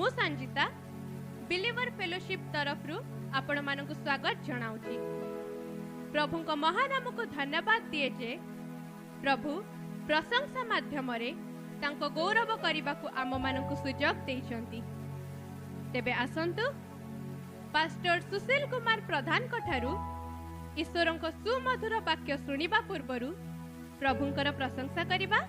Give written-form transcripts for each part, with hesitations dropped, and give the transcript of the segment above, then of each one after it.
मु Sanjita believer fellowship तरफ आपण मानक स्वागत जनाऊँगी। प्रभु को महानाम को धन्यवाद दिए जे प्रभु प्रशंसा माध्यम तांको गौरव करने को आम मानक सुजोग देइछंती। तेबे आसंतु पास्टर सुशील कुमार प्रधान ठारू ईश्वर को सुमधुर वाक्य शुणिबा पूर्वरु प्रभुंकर प्रशंसा करिबा।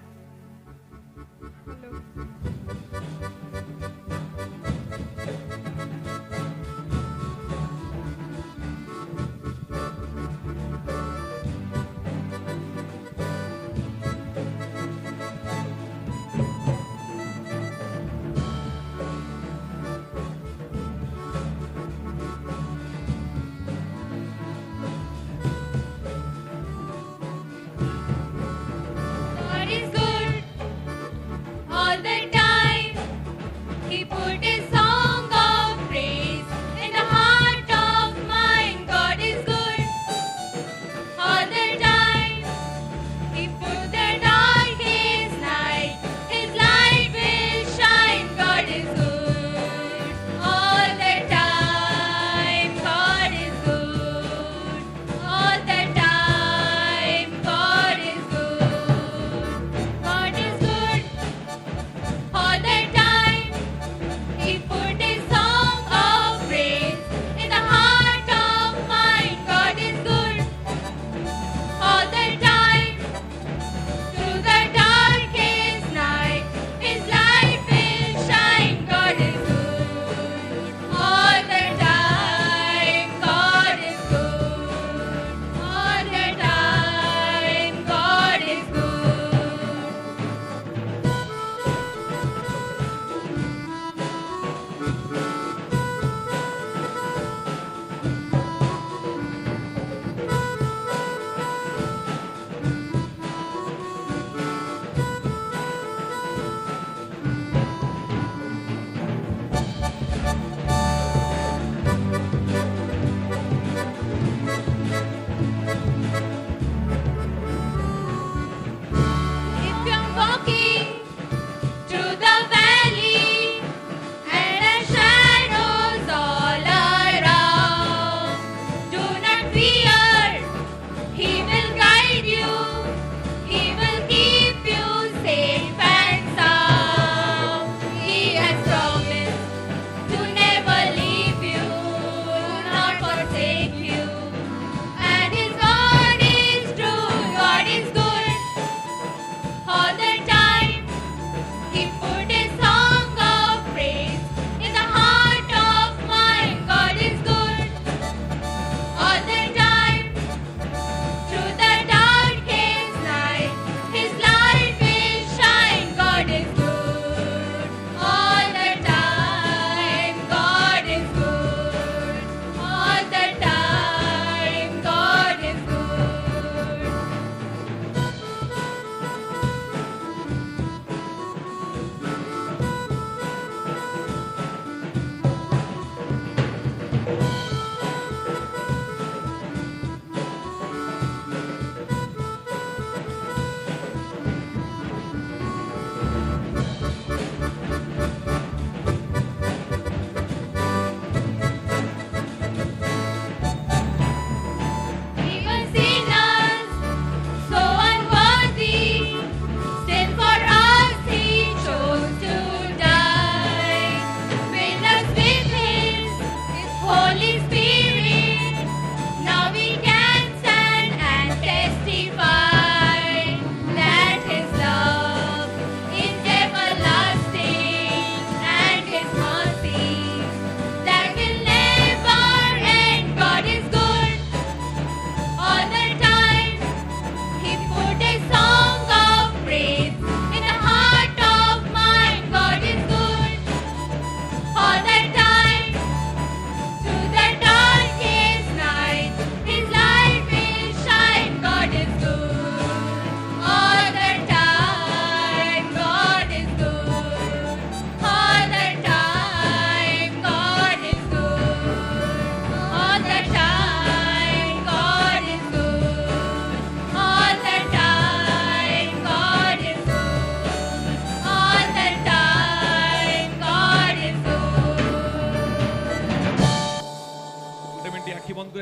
All the time.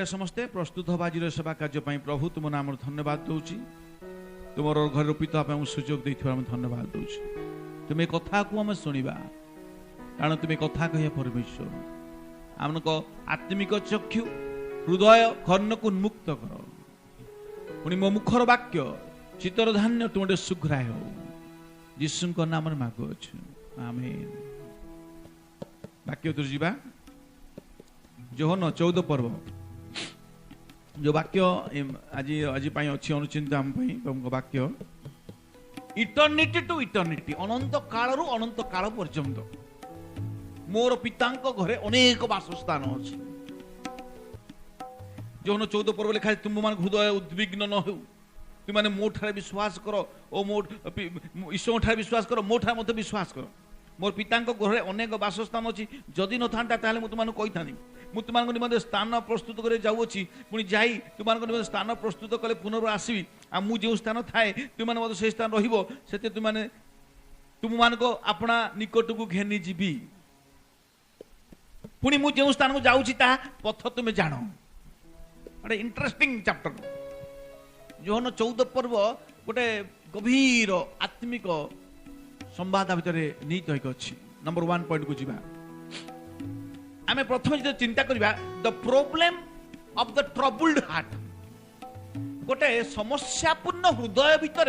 କରିବା ସମସ୍ତେ ପ୍ରସ୍ତୁତ ହବା ଆଜିର ସେବା କାର୍ଯ୍ୟ ପାଇଁ। ପ୍ରଭୁ ତୁମ ନାମରେ ଧନ୍ୟବାଦ ଦଉଛି, ତୁମର ଘରେ ରୋପିତ ହେବା ପାଇଁ ମୁଁ ସୁଯୋଗ ଦେଇଥିବା ଆମେ ଧନ୍ୟବାଦ ଦଉଛି। ତୁମେ କଥାକୁ ଆମେ ଶୁଣିବା, କାରଣ ତୁମେ କଥା କହିବା ପରମେଶ୍ୱର। ଆମଙ୍କ ଆତ୍ମିକ ଚକ୍ଷୁ ହୃଦୟ କର୍ଣ୍ଣକୁ ଉନ୍ମୁକ୍ତ କର, ପୁଣି ମୋ ମୁଖର ବାକ୍ୟ ଚିତ୍ତର ଧାନ୍ୟ ତୁମେ ଶୁଘ୍ରାୟ ହଉ, ଯୀଶୁଙ୍କ ନାମରେ ମାଗୁଅଛୁ, ଆମେନ୍। ବାକ୍ୟ ଉତ୍ତର ଯିବା। ଯୋହନ 14 ପର୍ବ जो वाक्य आज अच्छी अनुचिंत आम वाक्य इटर्निटी टू इटर्निटी, अनंत काल रु अनंत काल पर्यंत मोर पितांक घरे अनेक वासस्थान अच्छी। जोहन 14 पर्व लिखा तुम मान हृदय उद्विग्न न हो, तुम मैंने मो ठारे विश्वास कर और मो ईश्वर ठारे विश्वास कर, मो ठारे मत विश्वास कर। मोर पितांक घरे अनेक वासस्थान अच्छी, जदि न था तुमको कही था मु तुम निम्ते स्थान प्रस्तुत कर जाऊँगी, पुणी जाई तुम निम्ते स्थान प्रस्तुत कले पुनर् आसवि आ मु जो स्थान थाए तुम से स्थान रे तुम मान अपना निकट को घेनी जीवी, पुणी मु जो स्थान को जाऊँगी ता पथ तुम्हें जान। गोटे इंटरेस्टिंग चैप्टर जोहन 14 पर्व गोटे गभीर आत्मिक संवाद भितर निहित होइक अछि। नंबर 1 पॉइंट को जीवा। आमे प्रथम जे चिंता करिबा the problem of the troubled heart, गोटे समस्यापूर्ण हृदय भितर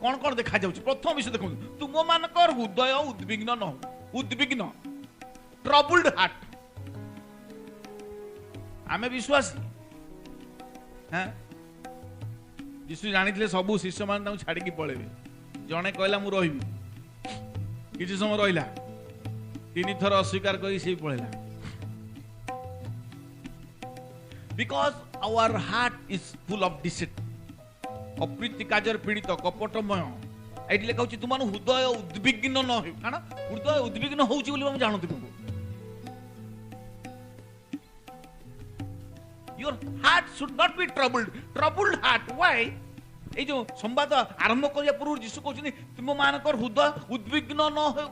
कौन कौन देखा जाउछि। प्रथम विषय देखु, तुम मानकर हृदय उद्विग्न न हो, उद्विग्न ट्रबल्ड हार्ट। आमे विश्वासी हां यीशु जानिथिले सब शिष्य मान ताऊ छाडी की पळेबे, जने कहला मु रहिबी, किछि समय रहिला, 3 थर अस्वीकार करी से पळेला। Because our heart is full of deceit, अप्रीति काजर पीड़ित कपटमय। एठी लेखा होछि तुम हृदय उद्विग्न न हो, कारण हृदय उद्विग्न होछि बोली हम जानथि तुमको। Your heart should not be troubled, troubled heart why. ए जो संवाद आरंभ करिया पूर्व यीशु कहउछि तुम मानकर हृदय उद्विग्न न हो।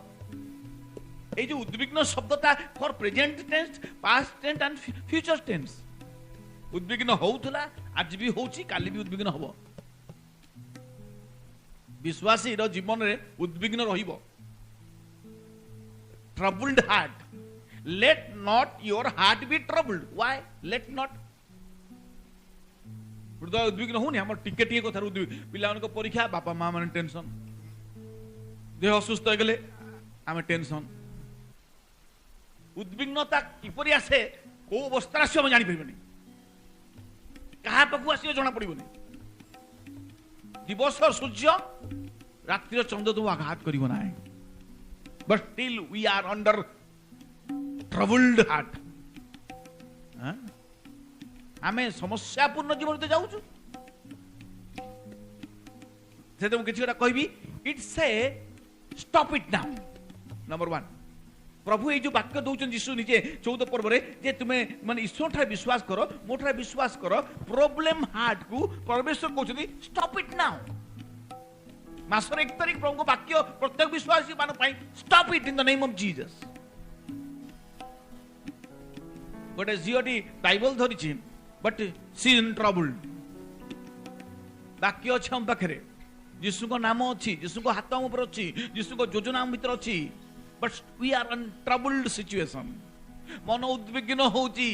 ए जो उद्विग्न शब्दटा for present tense, past tense and future tense. उद्विग्न होउथला, आज भी होउछि, काली भी उद्विग्न होबो। विश्वासी रो जीवन रे उद्विग्न रहिबो। Troubled heart, let not your heart be troubled. Why let not? हृदय उद्विग्न होनी हमर टिके टिके कथा उद्विग्न। पिला को परीक्षा, बापा माँ माने टेंशन, देह असुस्थ हो गले आमे टेंशन। उद्विग्नता किपरि आसे, को अवस्था आसे हम जानि परिबनी, कहा पाखु आसी जना पड़िबनी। दिवस सूर्य रात्रि चंद्र तो आघात करिबो नाही, but still we are under troubled heart. आमे समस्यापूर्ण जीवन तो जाऊछु। से तुम किछि कहबी, it's a stop it now. Number 1 प्रभु ये जो वाक्य दौरान यीशु निजे 14 पर्व रे जे तुम्हें माने ईश्वर ठारे विश्वास करो, मो ठारे विश्वास करो, प्रॉब्लम हार्ट को परमेश्वर कहउछथि स्टॉप इट नाउ। मासर 1 तारिख प्रभु वाक्य प्रत्येक विश्वासी मान पई stop it in the name of Jesus. गोटे झियोटी बाइबल धरिछि, बट सी इन ट्रबल। वाक्य अछि हम पाखरे, यीशु को नाम अछि, यीशु को हाथ हम ऊपर अछि, यीशु को योजना हम भीतर अछि, but we are in troubled situation. मन उद्विग्न होउची।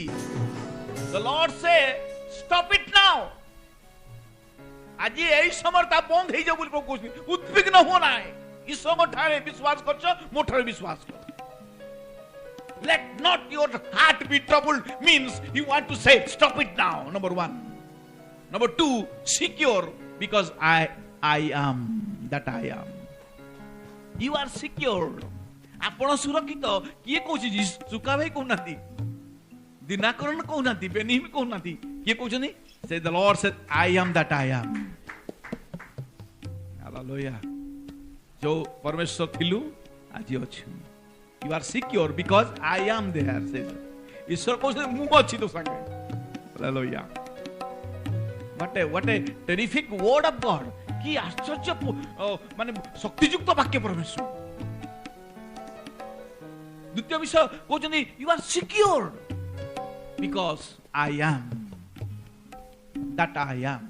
The Lord say stop it now. आज एई समर्था बंद हे जा बोली प्रभु कहछि, उद्विग्न हो नाही। ईश्वर को ठारे विश्वास करछो, मो ठारे विश्वास कर। Let not your heart be troubled means you want to say stop it now. Number 1. Number 2, secure, because I am that I am. You are secure. आपण सुरक्षित। किए कहछि सुका भाई कहनाती, दिनाकरण कहनाती, बेनिम कहनाती, किए कहछनी से the lord said I am that I am. Hallelujah. जो परमेश्वर थिलु आज अछि। You are secure because I am there से ईश्वर कहछे मु अछि तो संगे। Hallelujah. What a terrific word of God. की आश्चर्य माने शक्तियुक्त वाक्य परमेश्वर। द्वितीय विषय कहते you are secured because I am. That I am.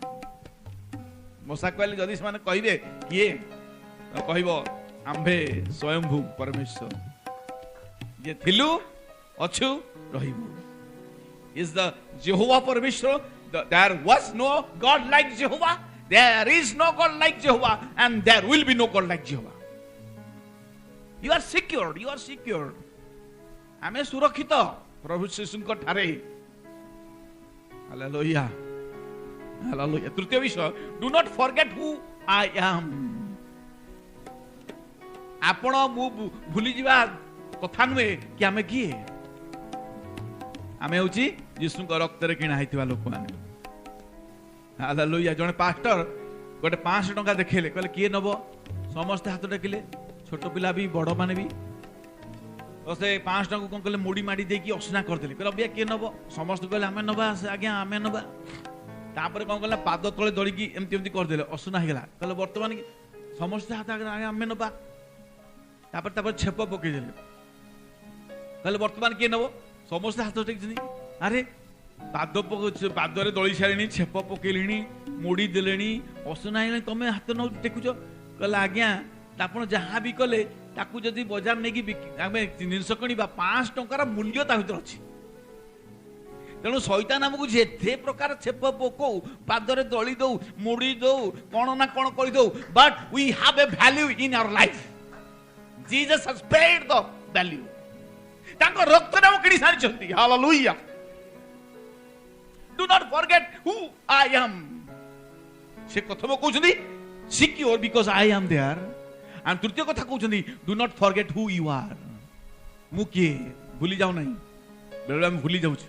मोसा कहले जदि से माने कहिबे किए कहबो आम्भे स्वयंभू परमेश्वर जे थिलु अछु रहिबो. Is the Jehovah परमेश्वर. There was no God like Jehovah. There is no God like Jehovah, and there will be no God like Jehovah. You are secure. You are secure. आमे सुरक्षित प्रभु यीशुଙ୍କ ठारे. Hallelujah. Hallelujah. तृतीय विषय, do not forget who I am. आपण मु भूली जीवा कथा नुहे कि आमे किए. आमे होची यीशुଙ୍କ रक्तरे किणा हैतिबा लोक माने. हालेलुया. जने पास्टर गोटे 500 टंका देखेले कहले किए नबो. समस्त हाथ टेकिले, छोट पिला भी बड़ माने भी. तो से 500 टंका कोन कहले मुड़ी माडी देकी असना कर देले. कहले अबिया किए नबो. समस्त कहले आमे नबा. आज्ञा आमे नबा. तापर कोन कहले पाद तळे दळिकी एमती एमती कर देले. असना हे गेला. कहले वर्तमान समस्त हाथ आमे नबा. तापर छेप पकई देले. कहले वर्तमान किए नबो. समस्त हाथ टेकछनी. अरे पादरे दली सारे छेप पकईले मोड़ी देले असना है तुम हाथ न टेकुच. कहला आज्ञा आप जहाँ भी कले ताकू जदि बजार नहीं जिनस किणवा 5 टंकार मूल्य ता भर अच्छी. तेणु शैतान आमको जे प्रकार छेप पकौ पादरे दली दौ मोड़ी दौ कौन ना कौन कर दौ. But we have a value in our life. Jesus has paid the value. तांको रक्त नाम किणी सारिछंती. Hallelujah. Do not forget who I am. से कथम कहउछंती secure because I am there. And तृतीय कथा कहउछंती do not forget who you are. मु के भूली जाऊ नहीं. बेले हम भूली जाउछ.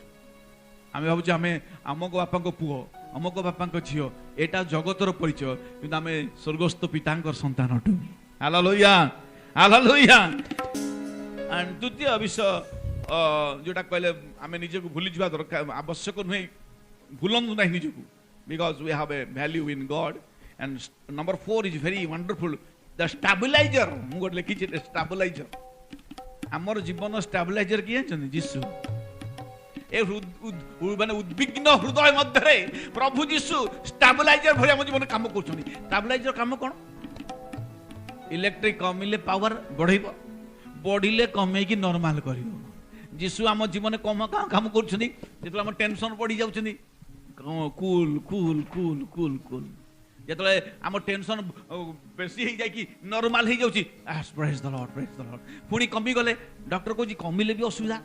आमे भाबुछ आमे हमको बापा को पुओ हमको बापा को झियो एटा जगतर परिचय किंतु आमे स्वर्गस्थ पितांकर संतान अटु. हालेलुया. हालेलुया. एंड तृतीय विषय जोटा कहले आमे निजे को भूली जिबा दरकार आवश्यक नुहे. भूलंतु नहीं निजकू. Because we have a value in God. And number 4 is very wonderful. The stabilizer. मु गोट लिखी छे stabilizer. हमर जीवन stabilizer किए छन यीशु. ए माने उद्विग्न हृदय मध्य रे प्रभु यीशु stabilizer भरी हम जीवन काम करछनी. stabilizer काम कोन? Electric कमिले power बढ़ाइबो. बढ़िले कमे की नॉर्मल करियो. यीशु हम जीवन कम काम करछनी. जेतला हम टेंशन बढ़ी जाउछनी cool cool cool cool cool. जेतले हम टेंशन बेसी हो जाय कि नॉर्मल हो जाउची. Praise the Lord praise the Lord. पुनी कमी गले डॉक्टर को जी कमिले भी असुविधा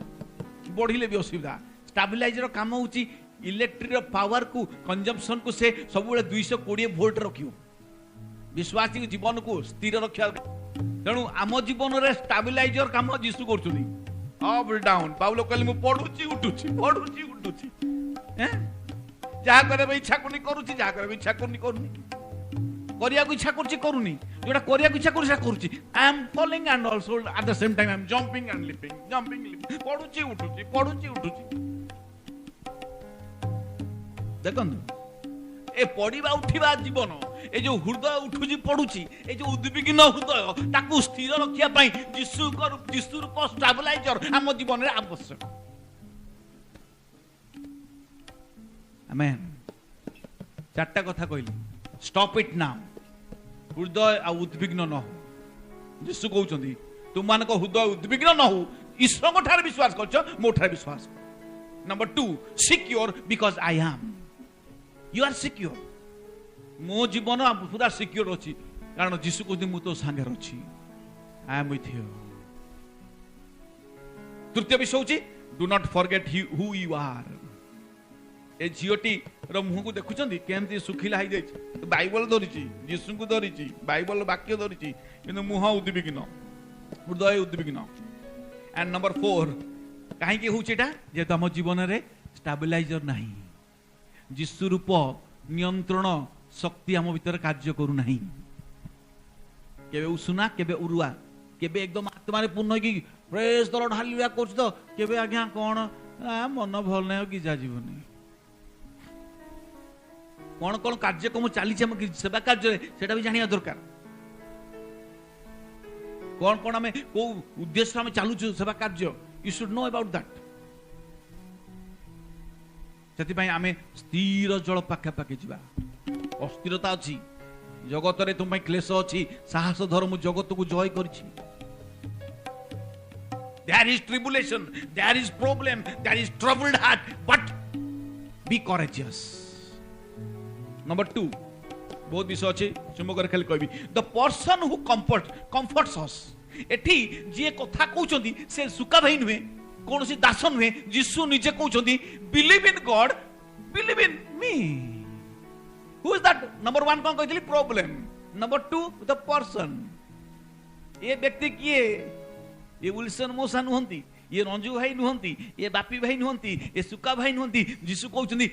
बढ़िले भी असुविधा. स्टेबलाइजर काम होची इलेक्ट्रिक पावर को कंजम्पशन को से सब बेले 220 वोल्ट रखियो. विश्वासी जीवन को स्थिर रखिया. तेणु आम जीवन रे स्टेबलाइजर काम यीशु करछुनी. Up down. पाउलो कहले मु पढुची उठुची पढुची उठुची. हैं जहा करे इच्छा करनी करूची जहा करे इच्छा करनी करूनी. करिया को इच्छा करची करूनी. जोटा करिया को इच्छा करूची करूची. I am falling and also at the same time I am jumping and leaping jumping leaping. पढुची उठुची पढुची उठुची. देखन ए पढिबा उठिबा जीवन ए जो हृदय उठुची पढुची ए जो उद्विग्न हृदय ताकू स्थिर रखिया पई यीशु रूप स्टेबलाइजर हम जीवन रे आवश्यक. आमेन. चारटा कथा कहली. Stop it now. हृदय आ उद्विग्न न हो. यीशु कहउछंती तुम मान को हृदय उद्विग्न न हो. ईश्वर को ठार विश्वास करछो मो ठार विश्वास. Number 2 secure because I am. You are secure. मो जीवन पूरा सिक्योर अछि कारण यीशु कहउछंती मु तो संगे अछि. I am with you. तृतीय विषय होची do not forget who you are. ए झीटी मुह को देखुं केमती सुखिला हो जाए. बाइबल धरी यीशु को धरी बाइबल वाक्य धरी कि मुह उद्विग्न हृदय उद्विग्न. एंड नंबर 4 कहीं हूँ जेहेतु आम जीवन में स्टेबलाइजर ना. यीशु रूप नियंत्रण शक्ति आम भीतर कार्य करूना. केबे उसुना केबे उरुआ केबे एकदम आत्मा पूर्ण कि प्रेज द लॉर्ड हालेलुया करछ तो केबे आज्ञा कोन मन भल नै कि जा जीवन कौन कौन कार्यक्रम चली सेवा कार्य से भी जाना दरकार. कौन कौन आम कौ उद्देश्य आम चलुचु सेवा कार्य. You should know about that. से आम स्थिर जल पाखापाखि जा अस्थिरता अच्छी जगत रे तुम क्लेश अच्छी साहस धर मु जगत को जय करिछि there is tribulation there is problem there is troubled heart but be courageous number 2 बहुत विषय अच्छे चुम्बक खाली कहबी the person who comforts us एठी जे कथा कहउचंदी से सुका भाई नुहे कौन सी दास नुहे यीशु निजे कहउचंदी believe in God believe in me who is that number 1 कौन कहथिली प्रॉब्लम नंबर 2 द पर्सन ये व्यक्ति किए ये विल्सन मोसा नुहंती ये रंजू भाई नुहंती ये बापी भाई नुहंती ये सुका भाई नुहंती यीशु कहउचंदी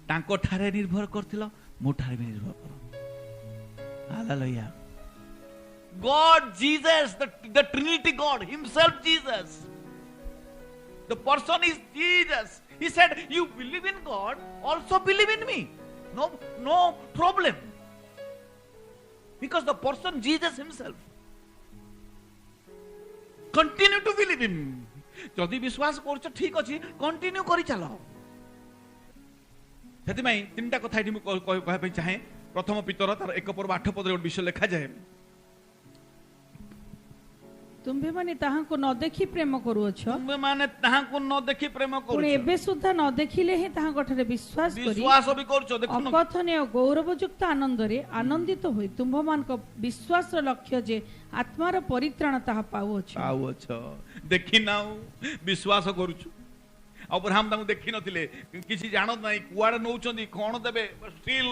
तांको ठारे निर्भर करथिलो मो ठारे निर्भर कर Hallelujah. God, Jesus, the Trinity God, Himself Jesus. The person is Jesus. He said, you believe in God, also believe in me. No problem. Because the person, Jesus Himself. Continue to believe Him. जदि विश्वास करछ ठीक अछि continue करि चलो सेति में तीनटा कथा एठी कहै पई चाहे प्रथम पितर तार 1:8 विषय लिखा जाए तुम्भे माने ताहा को न देखि प्रेम करूअछ तुम्भे माने ताहा को न देखि प्रेम करूछ पुणी एबे सुद्धा न देखिले हे ताहा कठरे विश्वास भी करछ देखु न अकथनीय गौरवयुक्त आनंद रे आनंदित होई तुम्भ मान को विश्वास लक्ष्य जे आत्मार परित्राण ताहा पाउअछ देखि नाउ विश्वास करूछ अब्राहम तांको देखि नथिले किछि जानत नाही कुआडे नउचंदी कोन देबे still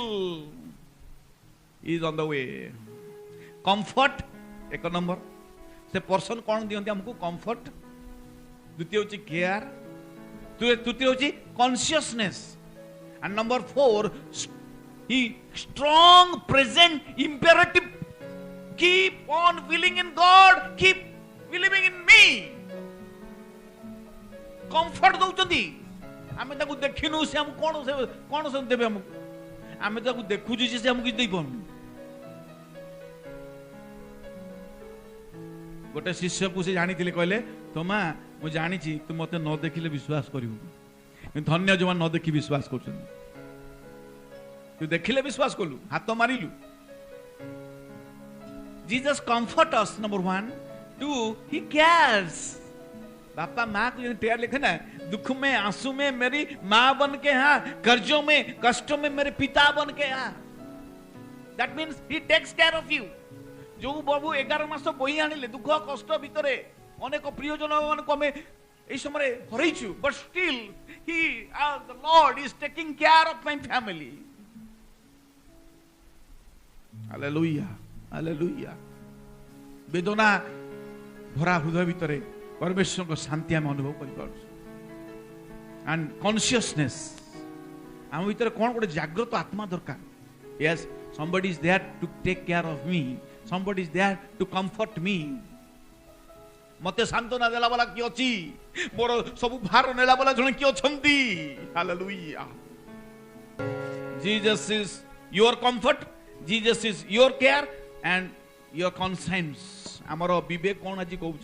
is on the way comfort एक नंबर से पर्सन कौन दियंती हमको कंफर्ट द्वितीय होची केयर तृतीय होची consciousness and number 4 he strong present imperative keep on believing in God keep believing in me comfort दउचंदी आमे ताकू देखिनु से हम कोन से देबे हम आमे ताकू देखु जी से हम किछ देई पन गोटे शिष्य को से जानी कहले तोमा मु जानी तू मत न देखिले विश्वास करू धन्य जो न देखी विश्वास कर तू देखिले विश्वास कलु हाथ मारिलु Jesus comfort us number 1 2 he cares बापा माँ को टेयर लिखे ना दुख में आंसू में मेरी माँ बन के हाँ कर्जों में कष्टों में मेरे पिता बन के हाँ that means he takes care of you जो बाबू 11 मास बोई आनिले दुख कष्ट भितरे अनेक प्रियजन मान को हमें ए समय हरैछु but still he the Lord is taking care of my family hallelujah hallelujah वेदना भरा हृदय भितरे परमेश्वर को शांति हम अनुभव कर पारु एंड कॉन्शियसनेस हम भितरे कोन गोटे जागृत आत्मा दरकार yes somebody is there to take care of me somebody is there to comfort me मते सांत्वना देला वाला की अछि मोर सब भार नेला वाला जण की अछंती hallelujah Jesus is your comfort Jesus is your care and your conscience हमर विवेक कोन আজি कहउछ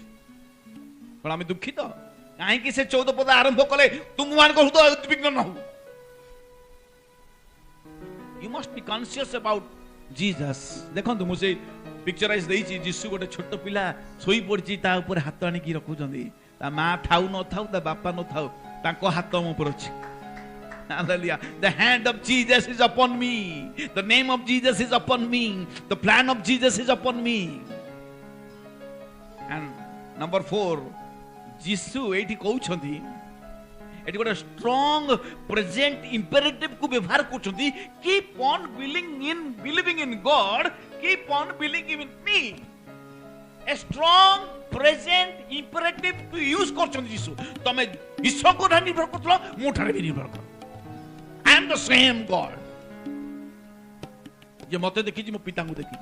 पण हम दुखित काहे कि से 14 पद आरंभ कले तुम मान को हृदय उद्विग्न न हो you must be conscious about Jesus देखो मुझे पिक्चराइज देइछि यीशु गोटे छोट पिला सोई पड़छि ता ऊपर हाथ आनी की रखुचंदी ता मां ठाउ न थाउ ता बापा न थाउ ताको हाथ मो ऊपर अछि hallelujah the hand of Jesus is upon me the name of Jesus is upon me the plan of Jesus is upon me and number 4 Yeshu एठी कहउछंदी एटी गोटे स्ट्रांग प्रेजेंट इंपेरेटिव को व्यवहार करछंती keep on believing in God keep on believing in me a strong present imperative को use करछंती यीशु तमे ईश्वर को निर्भर करथलो मोठारे भी निर्भर कर I am the same God जे मते देखि मो पिता को देखि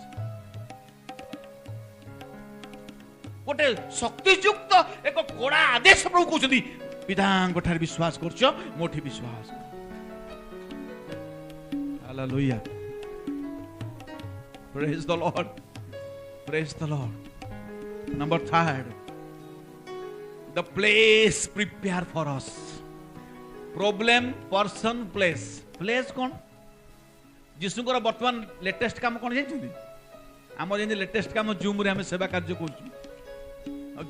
गोटे शक्तियुक्त एक कोड़ा आदेश प्रभु कहउछंती पितांग ठार विश्वास करछ मोठी विश्वास hallelujah praise the Lord number 3 the place prepare for us problem person place place कौन जीशुଙ୍କର ବର୍ତ୍ତମାନ लेटेस्ट काम कौन ଜାଣିଛନ୍ତି आम जमी लेटेस्ट काम जूम रे आम सेवा कार्य कर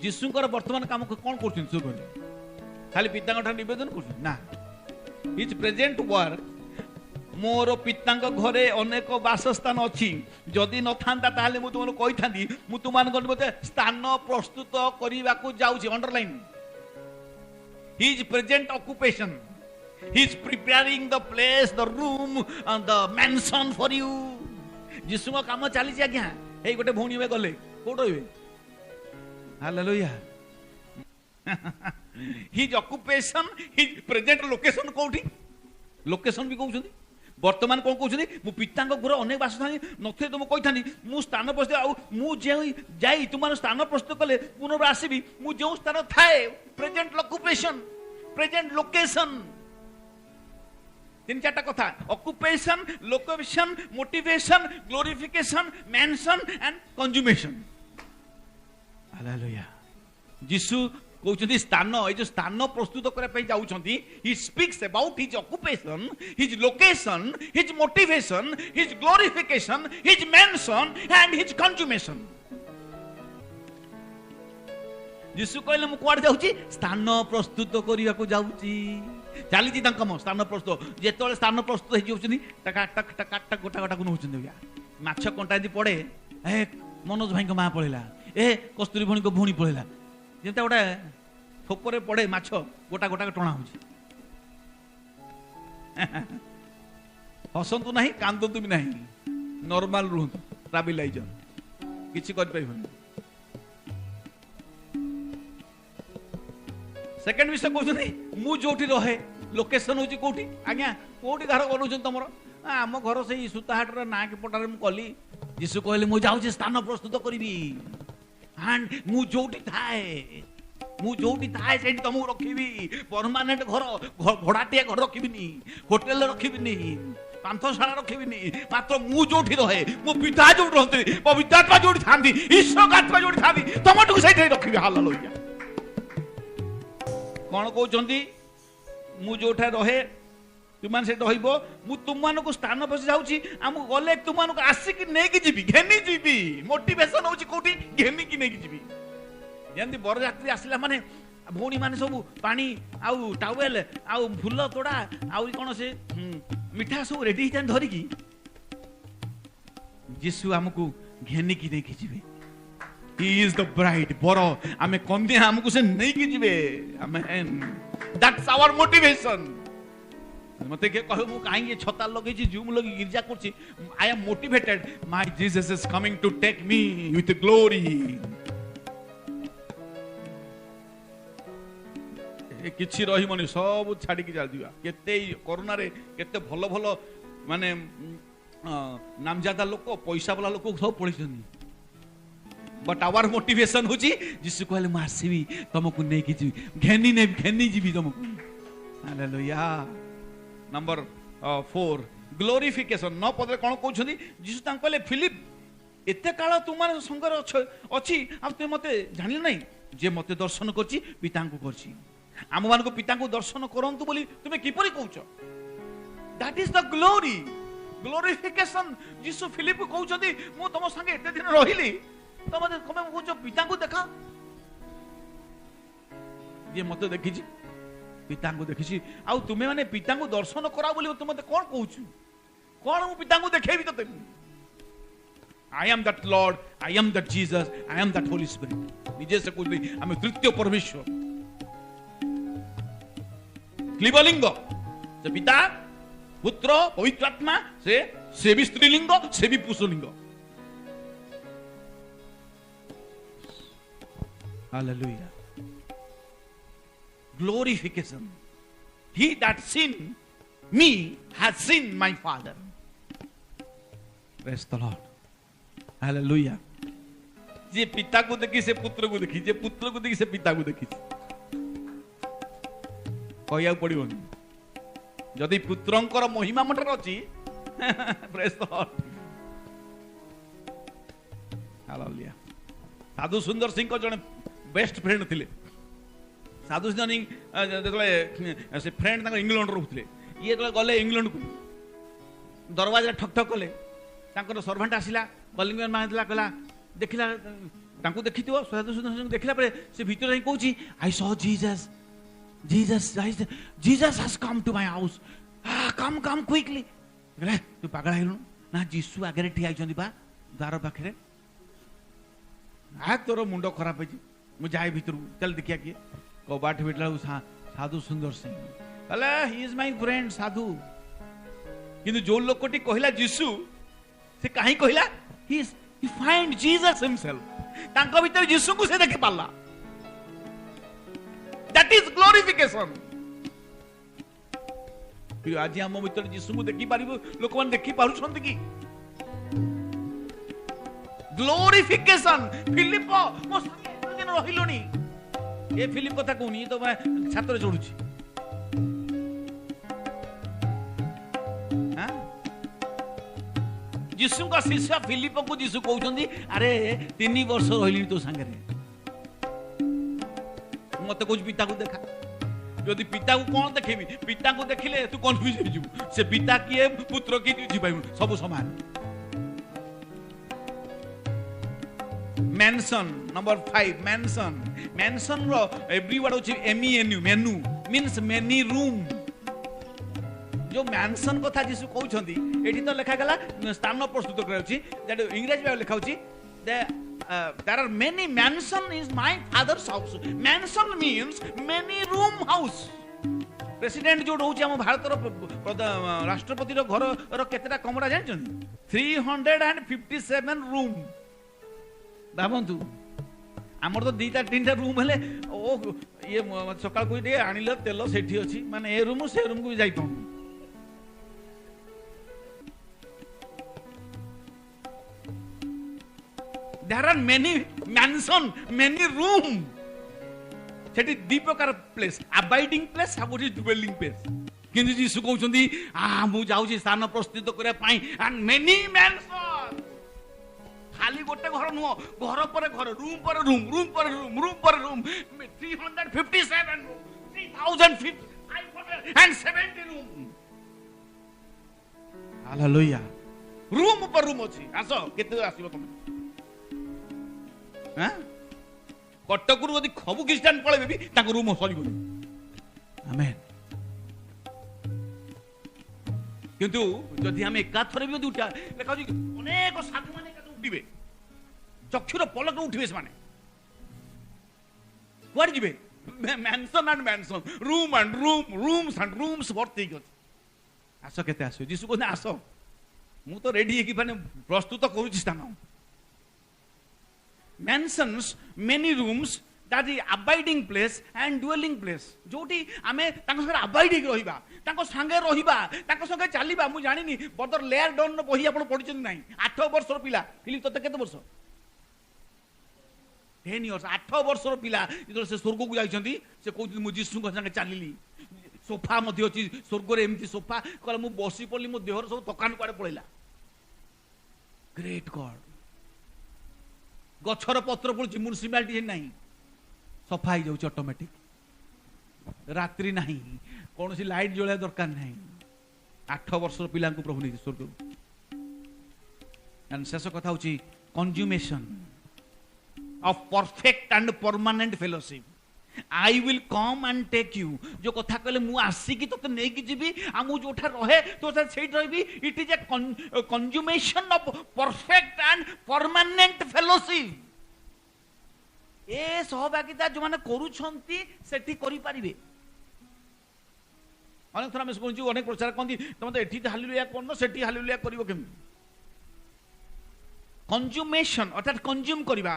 जीशुଙ୍କର ବର୍ତ୍ତମାନ काम कौन कर खाली पिता निवेदन कर हिज प्रेजेंट वर्क मोर पिता घरे अनेक बासस्थान अच्छी जदि न था मुझे तुमको कही था मुझे तुम स्थान प्रस्तुत करने को जाऊँगी underline his present occupation he is preparing the place the room and the mansion for you जीशु का काम चली आज्ञा हे गोटे भौणी में गले कोट रे hallelujah his occupation his present location कोठी लोकेशन भी कहउछथि वर्तमान कोन कहउछथि मु पिता घर अनेक बासस्थान नथे तुम कहि थानी मु स्थान प्रस्तुत आ मु जे जाई तुमार स्थान प्रस्तुत कले पुनः आसीबी मु जे स्थान थाए प्रेजेंट ऑक्युपेशन प्रेजेंट लोकेशन तीन चार्टा कथा occupation location motivation glorification mansion and consummation hallelujah Jisu कहउछथि स्थान ए जो स्थान प्रस्तुत करे पई जाउछथि he speaks about his occupation his location his motivation his glorification his mansion and his consummation Jisu कहले मु कुआड जाउची स्थान प्रस्तुत करिया को जाउची चली स्थान प्रस्तुत जो स्थान प्रस्तुत होती टक गोटा गोटा को नौकरी माछ कंटा पड़े ए मनोज भाई माँ पड़ेगा ए कस्तूरी भणी को भूणी पड़ेगा जमी गोटे थोपरे पड़े माछ गोटा गोटा टणा हो हसतु ना कांदतु भी ना नॉर्मल रुहतु ट्राबिलाइजर किसी कर सेकेंड विषय कहते मु जो रहे लोकेशन हूँ कौटी आज्ञा कौटी घर बनाऊँ तुम आम घर से सूताहाट ना कि पटारे कली जीशु कहले मु जाऊँ स्थान प्रस्तुत करी एंड मु जोटी थाए से तुमको रखी परमानेंट घर भड़ाटिया घर रखी होटेल रखी पांथशाला रखी मात्र मु जो रहे मो पिता जो रही पवित्र आत्मा जो था ईश्वर आत्मा जो था तुम से रखी हालेलुया कौन कहते मु जो रहे तुम से तुम स्थान बस जाऊँगी आम गले तुम आसिक नहीं जी घेनी जी मोटिवेशन हूँ कौटी घेनी की नहीं जी जमी बरजात्री आसला माने भौणी मैंने सब पानी आउ टावेल आउ फूल तोड़ा आउ कौन से मिठा सब रेडी धरिकी जीशु आमको घेनी की नहीं जी He is the bride बर आमे कन्या हमको से नहीं की जीवे आमेन दैट्स आवर मोटिवेशन मते के कहू मु काहे छता लगे छी जूम लगे गिरजा करछि I am motivated my Jesus is coming to take me with glory किछि रही मने सब छाड़ी की जाल दिया केते कोरोना रे केते भलो भलो माने नामजादा लोक पैसा वाला लोक सब पळिसनी बट आवर मोटिवेशन हूँ जीशु कहले मु आसबी तुमको नहीं कि घेनी जीवी तुमको हालेलुया नंबर 4 ग्लोरिफिकेशन 9 पदरे कौन कहते जीशु कहले फिलिप एते काल तुम संगर अच्छी आ मते जान ना जे मते दर्शन करछि पिता को करछि आम मान को पिता को दर्शन करंतु बोली तुमे किपरि कहउछ that is the glory glorification Jisu Philip को कहउछथि मु तुम संगे एते दिन रहिली तो मत कमे कहउछ पिता को देखा जे मते देखि पिता को देखि आ तुमे माने पिता को दर्शन करा बोली तुम मते कोन कहउछ कोन मु पिता को देखेबी तते आई am that Lord I am that Jesus I am that Holi spirit निजे से कहउछ हम तृतीय परमेश्वर क्लीबलिंग से पिता पुत्र पवित्र आत्मा से भी स्त्रीलिंग से भी पुरुषलिंग hallelujah glorification he that seen me has seen my father praise the lord hallelujah जे पिता को देखी से पुत्र को देखी जे पुत्र को देखी से पिता को देखी कहया पड़िबनी जदि पुत्रंकर महिमा मटर अछि प्रेज द लॉर्ड हालेलुया साधु सुंदर सिंह को जने बेस्ट फ्रेंड थिले साधु सिंह से फ्रेंड इंग्लैंड रोते ये गले इंग्लैंड को दरवाजा ठक ठक कले सर्वेंट आसला कलिंग मारिला कहला देखला देखी साधु सिंह देखला से भीतर ही कहूँ I saw Jesus Jesus Jesus has come to my house come come quickly तू पागल है ना जीसु आगे ठिया बा द्वार पाखे तोर मुंड खराब है जाए भीतर चल देखिया किए कबाट भेटला साधु सुंदर सिंह कहला ही इज माय फ्रेंड साधु किंतु जो लोकटी कहला जीसु से कहीं कहला ही फाइंड जीसस हिमसेल्फ तांको भीतर जीसु को से देखि पाला दैट इज ग्लोरिफिकेशन आज हम भीतर जीसु को देखि पारिबो लोक मान देखि पारुछंती कि ग्लोरिफिकेशन फिलिप मो संगे दिन रहिलोनी ए फिलिप कथा कहूनी तो मैं छात्र चढ़ुची जीसु का शिष्य फिलिप को जीसु कहउछंदी अरे 3 वर्ष रहिली तो संगे मते कुछ पिता को देखा यदि पिता को कौन देखेबी पिता को देखिले तू कंफ्यूज हो जिवु से पिता किए पुत्र की बुझी पाइबु सब समान मेंशन नंबर 5 मेंशन मेंशन रो एवरी वर्ड होची MENU मेनू मींस मेनी रूम जो मेंशन कथा जीसु कहउछंदी एठी तो लिखा गला स्थान प्रस्तुत करउची दैट इंग्लिश में लिखा होची there are many mansion is my father's house mansion means many room house president जो रहउची हम भारत रो राष्ट्रपति रो घर रो केतेटा कमरा जानछन 357 रूम भावंतु आमर तो 2-3 रूम हेले ओ ये सकाळ कोइ दे आनिले तेल सेठी अछि माने ए रूम से रूम को जाई पाऊ there are many mansion many room सेठी दी प्रकार प्लेस अबाइडिंग प्लेस और ड्वेलिंग प्लेस किंतु जीसु कहउछंदी मु जाउची स्थान प्रस्तुत करे पाई एंड मेनी मैंशन खाली गोटे घर नुह घर पर घर रूम पर रूम रूम पर रूम रूम पर रूम 357 3570 रूम हालेलुया रूम पर रूम अछि आसो केते आसीबो तुम हां कटक रु यदि खबु ख्रिस्टान पळेबे भी ताको रूम सरीबो आमेन किंतु जदि हम एकाथरे भी उठा देखा अनेक साधु माने उठिबे चक्षुर पलक उठिबे से माने कुआड जिबे mansion and mansion room and room rooms and rooms भर्ती गछ आसो केते आसो जीसु को आसो मु तो रेडी है कि माने प्रस्तुत करूची स्थान mansions many rooms that is abiding place and dwelling place जोटी आमे ताको संगे अबाइडिंग रहिबा ताको संगे रहिबा ताको संगे चलीबा मु जानिनी बदर लेयर डाउन न बही आपण पढिछन नाही 8 वर्षर पिला फिलिप तते केते वर्ष 10 इयर्स 8 वर्षर पिला जो से स्वर्ग को जाइछंती से कहउती मु जीसु को संगे चलीली सोफा मध्ये अछि स्वर्ग रे एमती सोफा कहला मु बसी पडली मो देहर सब तकान पाडे पळैला ग्रेट गॉड गछर पत्र पड़ुची म्युनिसिपालिटी नहीं सफा हो जाउची ऑटोमेटिक रात्रि नहीं कौन सी लाइट जळा दरकार नहीं 8 वर्षर पिला को प्रभु नहीं स्वर्ग एंड शेष कथा होची consummation of perfect and permanent fellowship I will come and take you जो कथा कहले मु आसी की तो नहीं की जीबी आ मु जोठा रहे तो सेठ रहबी it is a consummation of perfect and permanent fellowship ए सहभागिता जो माने करूछंती सेठी करि परिबे अनेक थरा में सुनछु अनेक प्रचार कोंदी तम तो एठी हालेलुया कोन सेठी हालेलुया करिवो केम कंज्यूमेशन अर्थात कंज्यूम करबा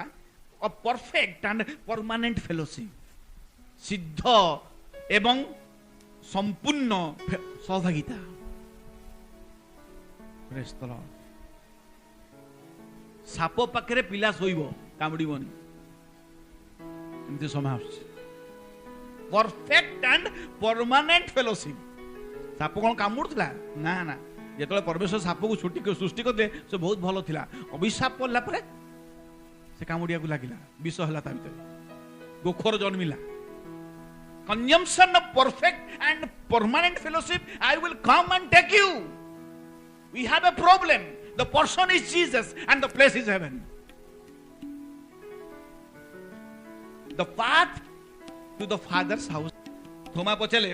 of perfect and permanent fellowship सिद्ध एवं संपूर्ण सहभागिता प्रेज द लॉर्ड साप पाखरे पिला सोइबो कामड़ीबोनी एमती समय परफेक्ट एंड परमानेंट फेलोशिप साप कौन कामुड़ला ना ना जेतले परमेश्वर साप को सृष्टि करदे से बहुत भलो थिला अभिशाप पड़ला परे से कामुड़िया को लागिला विष हला ता भीतर गोखर जन्मिला consumption of perfect and permanent fellowship, I will come and take you. We have a problem. The person is Jesus and the place is heaven. The path to the Father's house. थोमा पचारे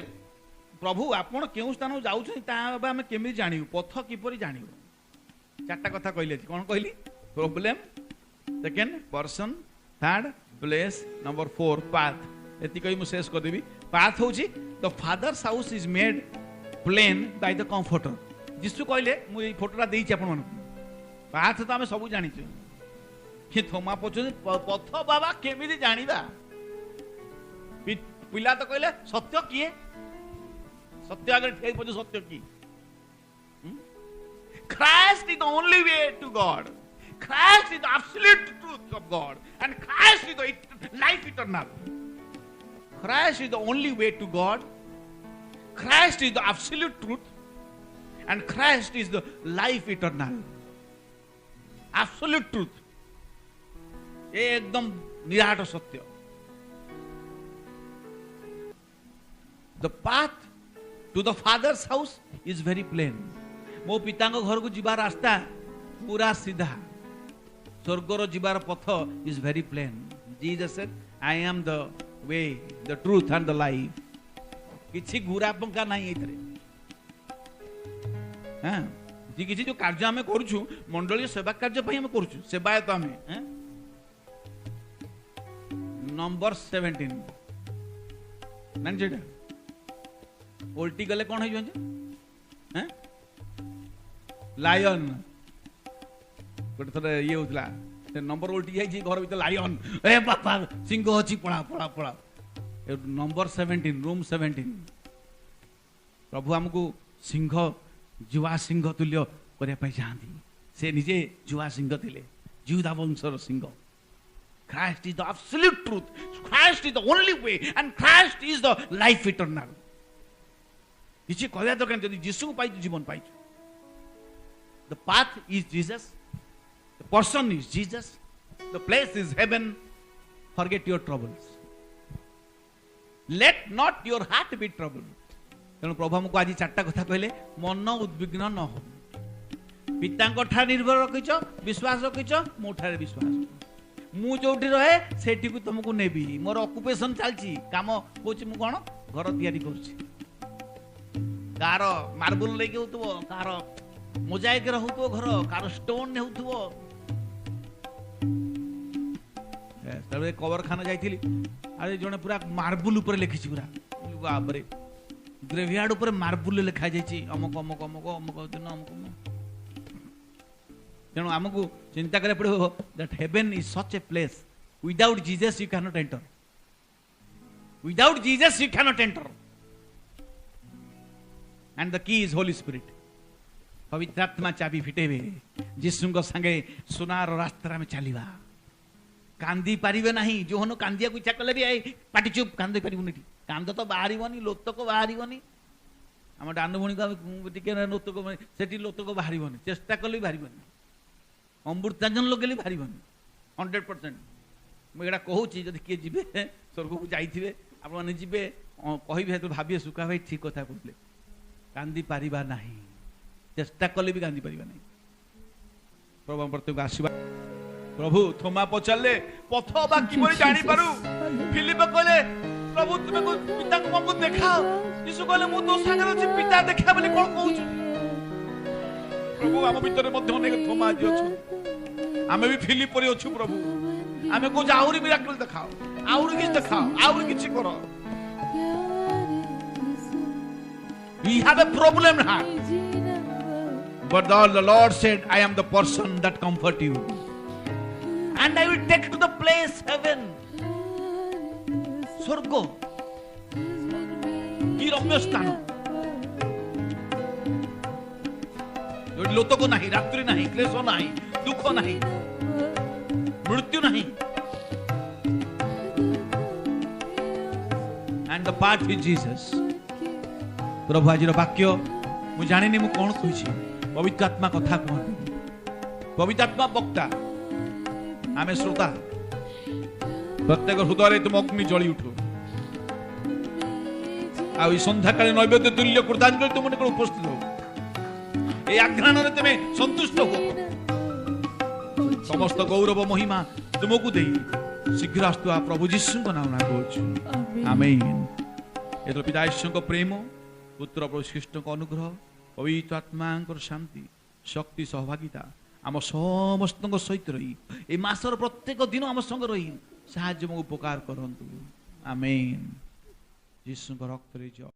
प्रभु आपण केउ स्थान जाउछन ता हम केमि जानिउ पथ किपरि जानिउ चारटा कथा कहले कोन कहली problem second person third place number 4 path एति कहि मु शेष कर देबी पाथ होची the father's house is made plain by the comforter जिसु कहले मु ए फोटोटा देइछि आपण मन पाथ तो हम सब जानि छु कि थोमा पछ पथ बाबा केमि जानिबा पिला तो कहले सत्य किए सत्य अगर ठीक पछ सत्य की Christ is the only way to God. Christ is the absolute truth of God. And Christ is the life eternal. Christ is the only way to God. Christ is the absolute truth. And Christ is the life eternal. Absolute truth. ये एकदम निराट सत्य. The path to the Father's house is very plain. मो पिता घर को जीवार रास्ता पूरा सीधा स्वर्गर जीवार पथ is very plain Jesus said I am the way the truth and the life किछि गुरा पंका नाही एथरे हां जी किछि जो कार्य हमें करूछु मंडली सेवा कार्य पई हम करूछु सेवायत हमें हैं नंबर 17 मान जेटा उल्टी गले कोन होई जंजे हैं लायन गोटे थोड़े ये होता नंबर उल्टी जाइए घर भर लायन ए बापा सिंह अच्छी पड़ा पड़ा पड़ा नंबर 17 रूम 17 प्रभु हमको सिंह जुआ सिंह तुल्य करने चाहती से निजे जुआ सिंह थे जुदा वंशर Singh Christ is the absolute truth. Christ is the only way and Christ is the life eternal. किसी कहया तो कहते यीशु पाई जीवन पाई The path is Jesus. The person is Jesus. The place is heaven. Forget your troubles. Let not your heart be troubled. तेणु प्रभु हमको आज चारटा कथा कहले मन उद्विग्न न हो पिता ठा निर्भर रखिच विश्वास रखिच मो ठारे विश्वास मु जोठी रहे सेठी को तुमको नेबी मोर ऑक्युपेशन चलची काम होची मु कोन घर तयारी करछि कार मार्बल लेके होतबो कार मोजाइक रहउतो घर कार स्टोन नेउतो तबे कवर खाना जाइथिली अरे जने पूरा मार्बल ऊपर लिखिछि पूरा बाप रे ग्रेवयार्ड ऊपर मार्बल लिखा जाइछि अमक अमक अमक अमक दिन अमक तेणु आमको चिंता करे पड़ो that heaven is such a place without Jesus you can not enter without Jesus you can not enter and the key is Holi spirit पवित्र आत्मा चाबी फिटेबे जिसुंग संगे सुनार रास्ता में चलिबा कांदी पारिबे नहीं जोहनो कांदिया को इच्छा कले भी आई पाटी चुप कांदी पारिबो नहीं कांद तो बाहरिबनी लोतक बाहरिबनी हम डानु भणी को टिके लोतक सेठी लोतक बाहरिबनी चेष्टा कले बाहरिबनी अमृतांजन लगेली बाहरिबनी 100% मुझे कहूँ जब किए जी स्वर्ग को जाइए आप जी कहे तो भाविए सुखा भाई ठीक कथा कहते कांदी पारिबा नहीं चेष्टा कले भी कांदी पारिबा नहीं प्रभु प्रत्येक आशीर्वाद प्रभु थोमा पचारे पथ बा कि जानी पारू फिलिप कहले प्रभु तुम पिता को हमको देखाओ यीशु कहले मु तो सागर अछि पिता देखा बोली कोन कहू प्रभु आम भीतर मध्य अनेक थोमा जी अछि आमे भी फिलिप परि अछु प्रभु आमे को आउरी मिराकल देखाओ आउरी किछ देखाओ आउरी किछ करो we have a problem now but the Lord said I am the person that comfort you and I will take to the place heaven स्वर्ग की रम्य स्थान लोतक नहीं रात्रि नहीं क्लेश नहीं दुख नहीं मृत्यु नहीं and the path is Jesus प्रभु आज वाक्य मु जानिनी मु कौन कहि पवित्र आत्मा कथा कहते पवित्र आत्मा वक्ता आमे श्रोता प्रत्येक हृदय तुम अग्नि जली उठो ଆଉ ଏଇ ସନ୍ଧ୍ୟାକାଳୀ ନୈବେଦ୍ୟ ତୁଲ୍ୟ କୃତାଞ୍ଜଳି ତୁମ ନିକଟ ଉପସ୍ଥିତ ହଉ। এই আঘ্রাণরে তুমি সন্তুষ্ট হো। সমস্ত গৌরব মহিমা তুমକୁ দেই ଶୀଘ୍ର ଆସୁଥିବା ପ୍ରଭୁ ଯୀଶୁଙ୍କ ନାମ କହୁଛୁ ଆମେନ୍। ଏଥର ପିତା ଈଶ୍ୱରଙ୍କ ପ୍ରେମ, ପୁତ୍ର ପ୍ରଭୁ ଖ୍ରୀଷ୍ଟଙ୍କ ଅନୁଗ୍ରହ, ପବିତ୍ର ଆତ୍ମାଙ୍କର ଶାନ୍ତି, ଶକ୍ତି, ସହଭାଗିତା ଆମ ସମସ୍ତଙ୍କ ସହିତ ରହି এই ମାସର ପ୍ରତ୍ୟେକ ଦିନ ଆମ ସଙ୍ଗେ ରହି ସାହାଯ୍ୟ ଏବଂ ଉପକାର କରନ୍ତୁ। ଆମେନ୍। ଯୀଶୁଙ୍କ ରକ୍ତରେ ଜୟ।